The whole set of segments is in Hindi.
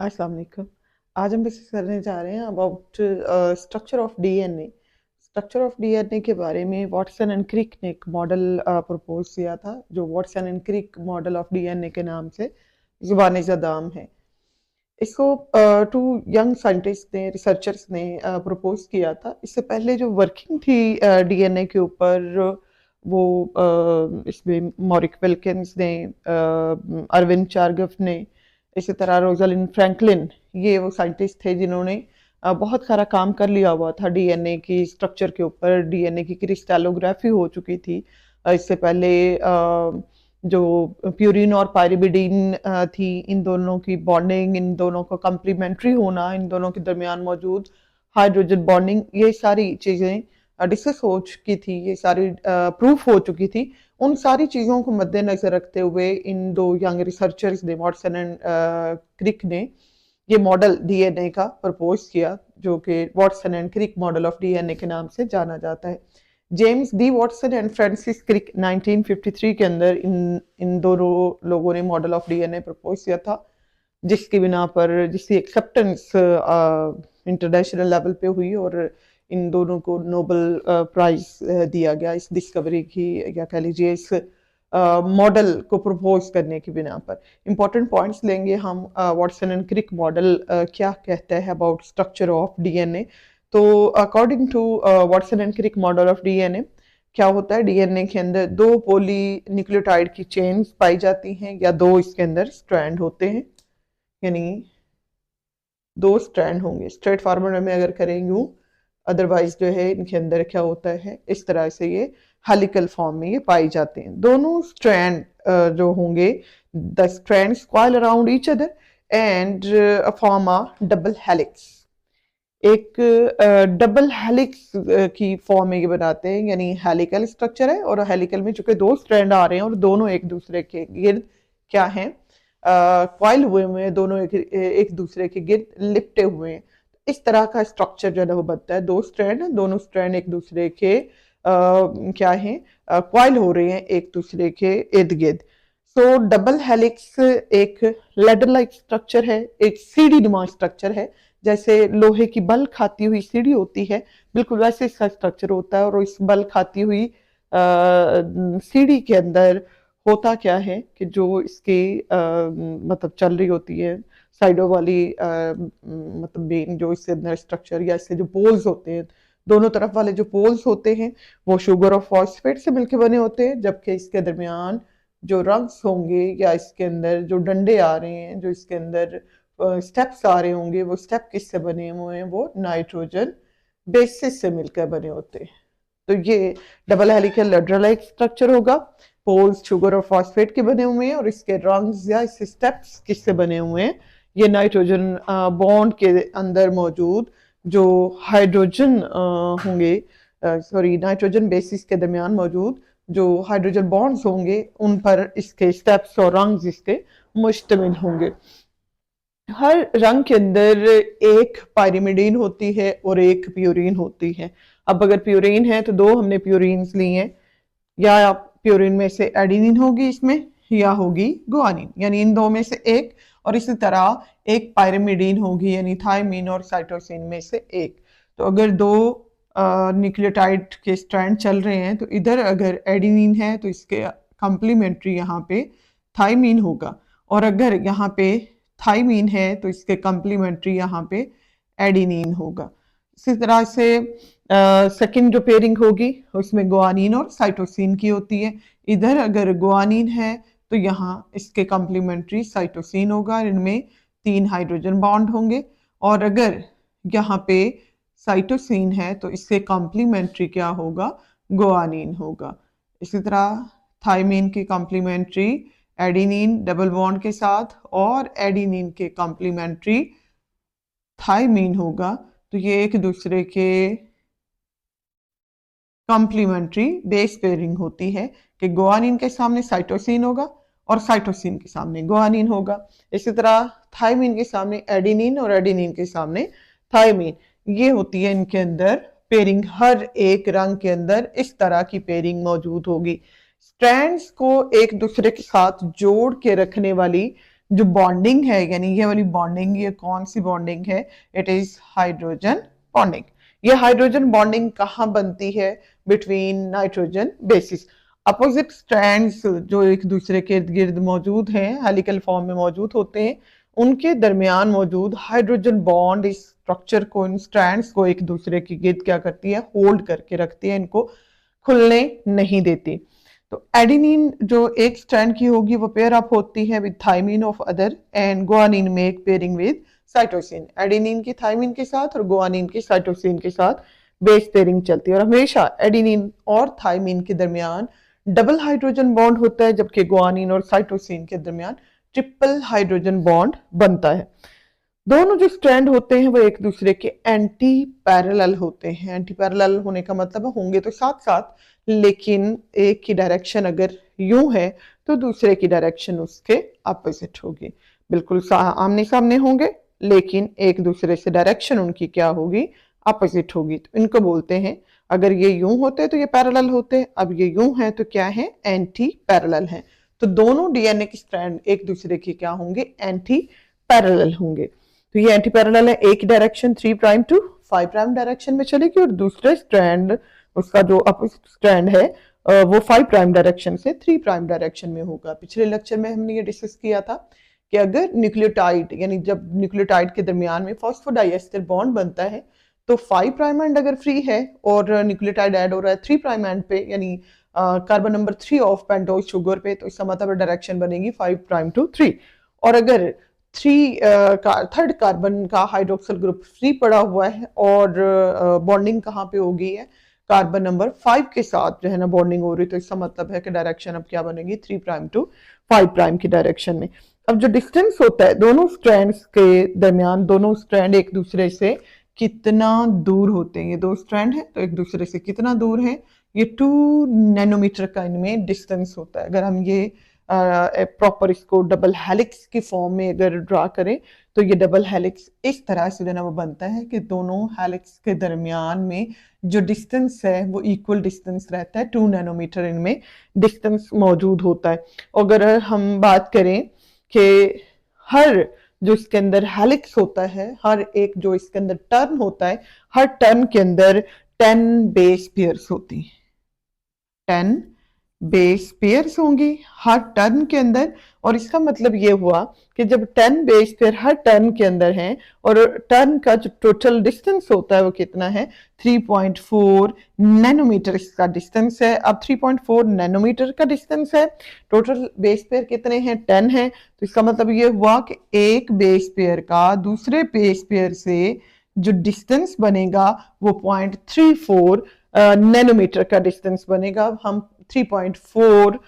अस्सलाम वालेकुम। आज हम डिस्कस करने जा रहे हैं about structure of DNA. Structure of DNA के बारे में वॉटसन एंड क्रिक ने एक मॉडल प्रपोज किया था, जो Watson and Crick model of DNA के नाम से ज़ुबानी ज़दाम है। इसको टू यंग साइंटिस्ट ने, रिसर्चर्स ने प्रपोज किया था। इससे पहले जो वर्किंग थी डीएनए के ऊपर, वो इसमें मॉरिक विल्किंस ने, अरविंद चारगफ ने, इसी तरह रोजालिन फ्रैंकलिन, ये वो साइंटिस्ट थे जिन्होंने बहुत सारा काम कर लिया हुआ था डीएनए की स्ट्रक्चर के ऊपर। डीएनए की क्रिस्टलोग्राफी हो चुकी थी। इससे पहले जो प्यूरिन और पाइरिमिडीन थी, इन दोनों की बॉन्डिंग, इन दोनों का कंप्लीमेंट्री होना, इन दोनों के दरमियान मौजूद हाइड्रोजन बॉन्डिंग, ये सारी चीज़ें डिस्कस हो चुकी थी, ये सारी प्रूफ हो चुकी थी। उन सारी चीज़ों को मद्देनजर रखते हुए इन दो यंग रिसर्चर्स ने, वॉटसन एंड क्रिक ने, ये मॉडल डीएनए का प्रपोज किया, जो कि Watson and Crick model of DNA के नाम से जाना जाता है। James D Watson and Francis Crick 1953 के अंदर इन दोनों लोगों ने मॉडल ऑफ डीएनए प्रपोज किया था, जिसकी बिना पर जिसकी एक्सेप्टेंस इंटरनेशनल लेवल पे हुई और इन दोनों को नोबेल प्राइज दिया गया इस डिस्कवरी की, या कह लीजिए इस मॉडल को प्रपोज करने की बिना पर। इंपॉर्टेंट पॉइंट्स लेंगे हम। वॉटसन एंड क्रिक मॉडल क्या कहता है अबाउट स्ट्रक्चर ऑफ डीएनए। तो according to Watson and Crick model of DNA, क्या होता है, डीएनए के अंदर दो पोली न्यूक्लियोटाइड की चेन्स पाई जाती हैं, या दो इसके अंदर स्ट्रैंड होते हैं, यानी दो स्ट्रैंड होंगे। स्ट्रेट फॉरवर्ड में अगर करेंगे, अदरवाइज जो है इनके अंदर क्या होता है, इस तरह से ये हेलिकल फॉर्म में ये पाए जाते हैं। दोनों स्ट्रैंड जो होंगे, the strands coil around each other and form a double helix. एक डबल हेलिक्स की फॉर्म में ये बनाते हैं, यानी हेलिकल स्ट्रक्चर है, और हेलिकल में चूंकि दो स्ट्रैंड आ रहे हैं और दोनों एक दूसरे के गिर्द क्या हैं, कॉइल हुए हुए हैं, दोनों एक दूसरे के गिर्द लिपटे हुए हैं। इस तरह का स्ट्रक्चर जो है वो बनता है। दो स्ट्रैंड, दोनों स्ट्रैंड एक दूसरे के क्या है, कॉइल हो रहे हैं एक दूसरे के इर्द गिर्द। सो डबल हेलिक्स एक लेडर लाइक स्ट्रक्चर है, एक सीढ़ी नुमा स्ट्रक्चर है, जैसे लोहे की बल खाती हुई सीढ़ी होती है, बिल्कुल वैसे इसका स्ट्रक्चर होता है। और इस बल खाती हुई सीढ़ी के अंदर होता क्या है कि जो इसकी मतलब चल रही होती है साइडों वाली मतलब मेन जो इसके अंदर स्ट्रक्चर, या इससे जो पोल्स होते हैं, दोनों तरफ वाले जो पोल्स होते हैं, वो शुगर और फॉस्फेट से मिलकर बने होते हैं, जबकि इसके दरमियान जो रंग्स होंगे, या इसके अंदर जो डंडे आ रहे हैं, जो इसके अंदर स्टेप्स आ रहे होंगे, वो स्टेप किससे बने हुए हैं, वो नाइट्रोजन बेसिस से मिलकर बने होते हैं। तो ये डबल हेलिकल लेटरलाइक स्ट्रक्चर होगा। पोल्स शुगर और फॉस्फेट के बने हुए हैं, और इसके रंग्स या इसके स्टेप्स किससे बने हुए हैं, ये नाइट्रोजन बॉन्ड के अंदर मौजूद जो हाइड्रोजन होंगे, सॉरी, नाइट्रोजन बेसिस के दरमियान मौजूद जो हाइड्रोजन बॉन्ड्स होंगे, उन पर इसके स्टेप्स और रंग्स इसके मुश्तमिल होंगे। हर रंग के अंदर एक पायरिमिडीन होती है और एक प्यूरीन होती है। अब अगर प्यूरीन है तो दो हमने प्यूरीन्स ली हैं, या प्यूरीन में से एडिनिन होगी इसमें, या होगी गुआनिन, यानी इन दो में से एक। और इसी तरह एक पायरिमिडीन होगी, यानी थायमीन और साइटोसिन में से एक। तो अगर दो न्यूक्लियोटाइड के स्ट्रैंड चल रहे हैं, तो इधर अगर एडिनिन है तो इसके कंप्लीमेंट्री यहाँ पे थायमीन होगा, और अगर यहाँ पे थायमीन है तो इसके कंप्लीमेंट्री यहाँ पे एडिनिन होगा। इसी तरह से सेकंड जो पेयरिंग होगी उसमें गुआनिन और साइटोसिन की होती है। इधर अगर गुआनिन है तो यहाँ इसके कंप्लीमेंट्री साइटोसिन होगा, इनमें 3 हाइड्रोजन बॉन्ड होंगे। और अगर यहाँ पे साइटोसिन है तो इसके कंप्लीमेंट्री क्या होगा, गुआनिन होगा। इसी तरह थायमीन की कंप्लीमेंट्री एडिनिन डबल बॉन्ड के साथ, और एडिनिन के कंप्लीमेंट्री थायमीन होगा। तो ये एक दूसरे के कंप्लीमेंट्री बेस पेयरिंग होती है कि गुआनिन के सामने साइटोसिन होगा और साइटोसिन के सामने गुआनिन होगा। इसी तरह थायमीन के सामने एडिनिन और एडिनिन के सामने थायमीन, ये होती है इनके अंदर पेयरिंग। हर एक रंग के अंदर इस तरह की पेयरिंग मौजूद होगी। स्ट्रैंड्स को एक दूसरे के साथ जोड़ के रखने वाली जो बॉन्डिंग है यानी ये वाली बॉन्डिंग, ये कौन सी बॉन्डिंग है? It is hydrogen bonding. ये हाइड्रोजन बॉन्डिंग कहाँ बनती है? Between nitrogen bases. Opposite strands जो एक दूसरे के इर्द गिर्द मौजूद हैं, हेलिकल फॉर्म में मौजूद होते हैं, उनके दरमियान मौजूद हाइड्रोजन बॉन्ड इस स्ट्रक्चर को, इन स्ट्रैंड्स को एक दूसरे के गिर्द क्या करती है? होल्ड करके रखती है, इनको खुलने नहीं देती। तो एडेनिन जो एक स्ट्रैंड की होगी वो पेयर अप होती है with thymine of other, and guanine make pairing with cytosine. Adenine की थाइमिन के साथ और गुआनिन की साइटोसिन के साथ बेस पेयरिंग चलती है, और हमेशा एडेनिन और थाइमिन के दरमियान डबल हाइड्रोजन बॉन्ड होता है, जबकि गुआनिन और साइटोसिन के दरमियान ट्रिपल हाइड्रोजन बॉन्ड बनता है। दोनों जो स्ट्रैंड होते हैं वो एक दूसरे के एंटी पैरेलल होते हैं। एंटी पैरेलल होने का मतलब होंगे तो साथ साथ, लेकिन एक की डायरेक्शन अगर यूं है तो दूसरे की डायरेक्शन उसके अपोजिट होगी। बिल्कुल आमने सामने होंगे, लेकिन एक दूसरे से डायरेक्शन उनकी क्या होगी? अपोजिट होगी। तो इनको बोलते हैं, अगर ये यूं होते तो ये पैरेलल होते, अब ये यूं है तो क्या है? एंटी पैरेलल है। तो दोनों डीएनए के स्ट्रैंड एक दूसरे के क्या होंगे? एंटी पैरेलल होंगे। तो ये एंटी पैरेलल है, एक direction 3 prime to 5 prime direction में चलेगी, और दूसरे स्ट्रैंड, उसका जो अपोजिट स्ट्रैंड है वो 5 प्राइम डायरेक्शन से 3 प्राइम डायरेक्शन में होगा। पिछले लेक्चर में हमने ये डिस्कस किया था कि अगर न्यूक्लियोटाइड, यानी जब न्यूक्लियोटाइड के दरमियान में फॉस्फोडाइएस्टर बॉन्ड बनता है, तो 5 प्राइम एंड अगर फ्री है और न्यूक्लियोटाइड ऐड हो रहा है 3 प्राइम एंड पे, यानी carbon number 3 of pentose sugar पे, तो इसका मतलब डायरेक्शन बनेगी 5 प्राइम टू 3। और अगर थर्ड कार्बन का हाइड्रोक्सिल ग्रुप फ्री पड़ा हुआ है और बॉन्डिंग कहाँ पे होगी है? कार्बन नंबर 5 के साथ जो है ना बॉन्डिंग हो रही, तो इसका मतलब है कि डायरेक्शन अब क्या बनेगी? 3 प्राइम टू 5 प्राइम की डायरेक्शन में। अब जो डिस्टेंस होता है दोनों स्ट्रैंड्स के दरमियान, दोनों स्ट्रैंड एक दूसरे से कितना दूर होते हैं? ये दो स्ट्रैंड है तो एक दूसरे से कितना दूर है? ये 2 नैनोमीटर का इनमें डिस्टेंस होता है। अगर हम ये प्रॉपर इसको डबल हेलिक्स की फॉर्म में अगर ड्रा करें, तो ये डबल हेलिक्स इस तरह से जो है वो बनता है कि दोनों हेलिक्स के दरमियान में जो डिस्टेंस है वो इक्वल डिस्टेंस रहता है, 2 नैनोमीटर इनमें डिस्टेंस मौजूद होता है। अगर हम बात करें कि हर जो इसके अंदर हेलिक्स होता है, हर एक जो इसके अंदर टर्न होता है, हर टर्न के अंदर 10 बेस पेयर्स होती हैं। 10 बेस पेयर्स होंगी हर टर्न के अंदर, और इसका मतलब ये हुआ कि जब 10 बेस पेयर हर टर्न के अंदर हैं, और टर्न का जो टोटल डिस्टेंस होता है वो कितना है? 3.4 नैनोमीटर इसका डिस्टेंस है। अब 3.4 नैनोमीटर का डिस्टेंस है, टोटल बेस पेयर कितने हैं? 10 है। तो इसका मतलब ये हुआ कि एक बेस पेयर का दूसरे बेस पेयर से जो डिस्टेंस बनेगा वो 0.34 नैनोमीटर का डिस्टेंस बनेगा। अब हम 3.4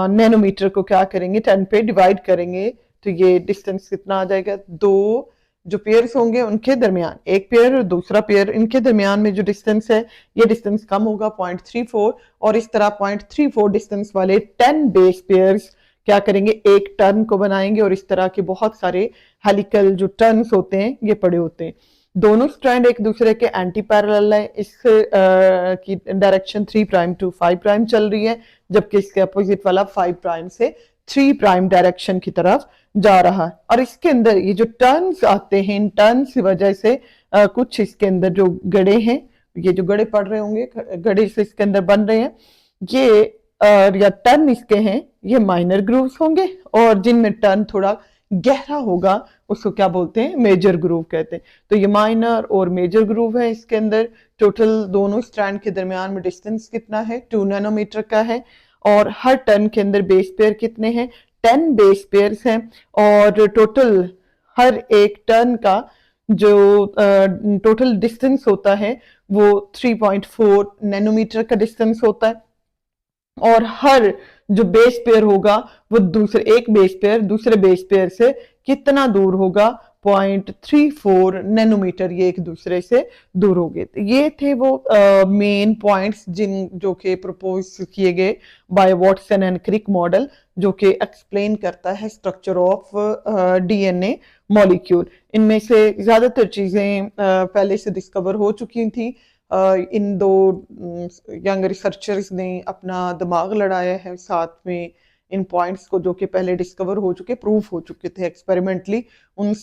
नैनोमीटर को क्या करेंगे? 10 पे डिवाइड करेंगे, तो ये डिस्टेंस कितना आ जाएगा? दो जो पेयर्स होंगे उनके दरमियान, एक पेयर और दूसरा पेयर, इनके दरमियान में जो डिस्टेंस है ये डिस्टेंस कम होगा 0.34, और इस तरह 0.34 डिस्टेंस वाले 10 बेस पेयर्स क्या करेंगे? एक टर्न को बनाएंगे, और इस तरह के बहुत सारे हेलिकल जो टर्न्स होते हैं ये पड़े होते हैं। दोनों स्ट्रैंड एक दूसरे के एंटी पैरेलल है। इस की डायरेक्शन 3 प्राइम टू 5 प्राइम चल रही है, जबकि इसके अपोजिट वाला 5 प्राइम से 3 प्राइम डायरेक्शन की तरफ जा रहा है। और इसके अंदर ये जो टर्न्स आते हैं, इन टर्न्स की वजह से कुछ इसके अंदर जो गड़े हैं, ये जो गड़े पड़ रहे होंगे, गड़े से इसके अंदर बन रहे हैं, ये या टर्न इसके हैं, ये माइनर ग्रूव्स होंगे, और जिनमें टर्न थोड़ा गहरा होगा उसको क्या बोलते हैं? मेजर ग्रूव कहते हैं। तो ये माइनर और मेजर ग्रूव है इसके अंदर। टोटल दोनों स्ट्रैंड के दरमियान में डिस्टेंस कितना है? 2 नैनोमीटर का है। और हर टर्न के अंदर बेस पेयर कितने हैं? 10 बेस पेयर्स हैं। और टोटल हर एक टर्न का जो टोटल डिस्टेंस होता है वो 3.4 नैनोमीटर का डिस्टेंस होता है। और हर जो बेस पेयर होगा वो दूसरे एक बेस पेयर दूसरे बेस पेयर से कितना दूर होगा? 0.34 नैनोमीटर ये एक दूसरे से दूर हो गए। तो ये थे वो मेन पॉइंट्स जिन जो कि प्रपोज किए गए by Watson and Crick model, जो कि एक्सप्लेन करता है स्ट्रक्चर ऑफ डीएनए मॉलिक्यूल। इनमें से ज्यादातर चीजें पहले से डिस्कवर हो चुकी थी। इन दो यंग रिसर्चर्स ने अपना दिमाग लड़ाया है, साथ में इन पॉइंट्स को जो कि पहले डिस्कवर हो चुके, प्रूव हो चुके थे एक्सपेरिमेंटली। उन